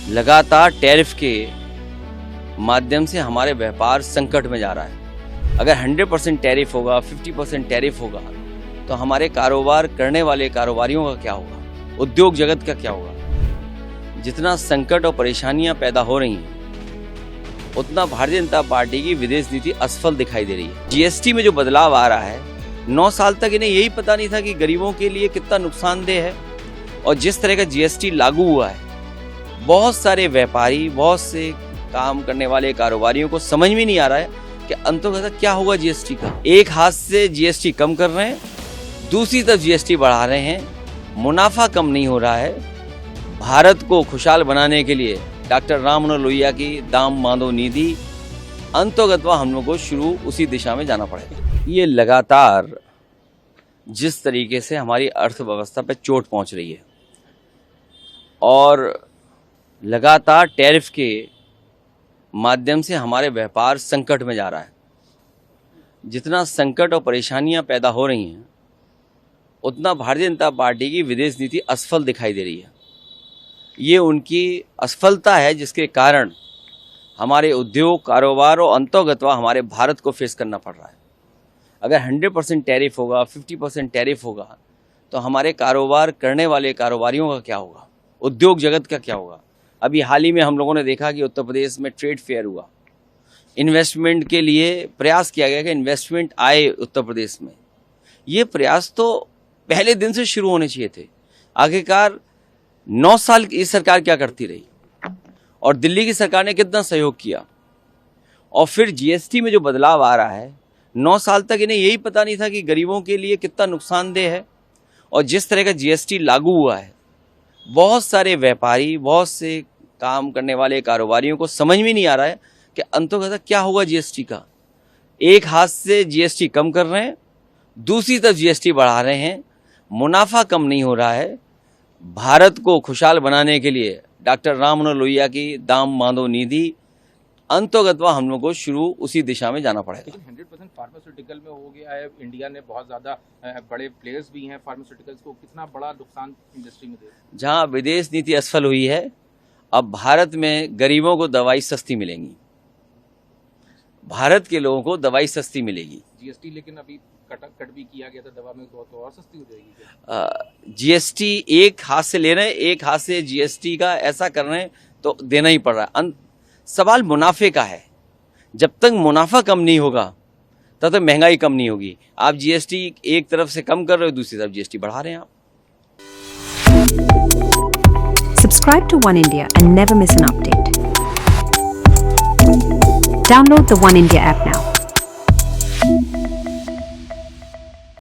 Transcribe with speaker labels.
Speaker 1: लगातार टैरिफ के माध्यम से हमारे व्यापार संकट में जा रहा है। अगर 100% टैरिफ होगा, 50% टैरिफ होगा, तो हमारे कारोबार करने वाले कारोबारियों का क्या होगा, उद्योग जगत का क्या होगा। जितना संकट और परेशानियां पैदा हो रही हैं, उतना भारतीय जनता पार्टी की विदेश नीति असफल दिखाई दे रही है। जीएसटी में जो बदलाव आ रहा है, 9 साल तक इन्हें यही पता नहीं था कि गरीबों के लिए कितना नुकसानदेह है। और जिस तरह का जीएसटी लागू हुआ है, बहुत सारे व्यापारी, बहुत से काम करने वाले कारोबारियों को समझ में नहीं आ रहा है कि अंततः क्या होगा जीएसटी का। एक हाथ से जीएसटी कम कर रहे हैं, दूसरी तरफ जीएसटी बढ़ा रहे हैं, मुनाफा कम नहीं हो रहा है। भारत को खुशहाल बनाने के लिए डॉक्टर राम मनोहर लोहिया की दाम मांदो नीति अंतर्गत हम लोग को शुरू उसी दिशा में जाना पड़ेगा। ये लगातार जिस तरीके से हमारी अर्थव्यवस्था पे चोट पहुंच रही है और लगातार टैरिफ के माध्यम से हमारे व्यापार संकट में जा रहा है। जितना संकट और परेशानियां पैदा हो रही हैं, उतना भारतीय जनता पार्टी की विदेश नीति असफल दिखाई दे रही है। ये उनकी असफलता है जिसके कारण हमारे उद्योग, कारोबार और अंतर्गत हमारे भारत को फेस करना पड़ रहा है। अगर 100% टैरिफ होगा, 50% टैरिफ होगा, तो हमारे कारोबार करने वाले कारोबारियों का क्या होगा, उद्योग जगत का क्या होगा। अभी हाल ही में हम लोगों ने देखा कि उत्तर प्रदेश में ट्रेड फेयर हुआ, इन्वेस्टमेंट के लिए प्रयास किया गया कि इन्वेस्टमेंट आए उत्तर प्रदेश में। ये प्रयास तो पहले दिन से शुरू होने चाहिए थे। आखिरकार 9 साल की सरकार क्या करती रही और दिल्ली की सरकार ने कितना सहयोग किया। और फिर जीएसटी में जो बदलाव आ रहा है, 9 साल तक इन्हें यही पता नहीं था कि गरीबों के लिए कितना नुकसानदेह है। और जिस तरह का जीएसटी लागू हुआ है, बहुत सारे व्यापारी, बहुत से काम करने वाले कारोबारियों को समझ में नहीं आ रहा है कि अंततः क्या होगा जीएसटी का। एक हाथ से जीएसटी कम कर रहे हैं, दूसरी तरफ जीएसटी बढ़ा रहे हैं, मुनाफा कम नहीं हो रहा है। भारत को खुशहाल बनाने के लिए डॉक्टर राम मनोहर लोहिया की दाम मांदो नीति अंतर्गत हम लोग को शुरू उसी दिशा में जाना पड़ेगा।
Speaker 2: 100% फार्मास्यूटिकल में हो गया है। इंडिया ने बहुत ज़्यादा बड़े प्लेयर्स भी हैं फार्मास्यूटिकल्स को, कितना बड़ा नुकसान इंडस्ट्री में दे।
Speaker 1: जहाँ विदेश नीति असफल हुई है, अब भारत में गरीबों को दवाई सस्ती मिलेंगी, भारत के लोगों को दवाई सस्ती मिलेगी।
Speaker 2: जीएसटी लेकिन अभी कट भी किया गया था दवा में, तो और सस्ती हो जाएगी।
Speaker 1: जीएसटी एक हाथ से ले रहे हैं, एक हाथ से जीएसटी का ऐसा कर रहे हैं तो देना ही पड़ रहा है। सवाल मुनाफे का है। जब तक मुनाफा कम नहीं होगा तब तक महंगाई कम नहीं होगी। आप जीएसटी एक तरफ से कम कर रहे हो, दूसरी तरफ जीएसटी बढ़ा रहे हैं आप।
Speaker 3: Subscribe to One India and never miss an update. Download the One India app now.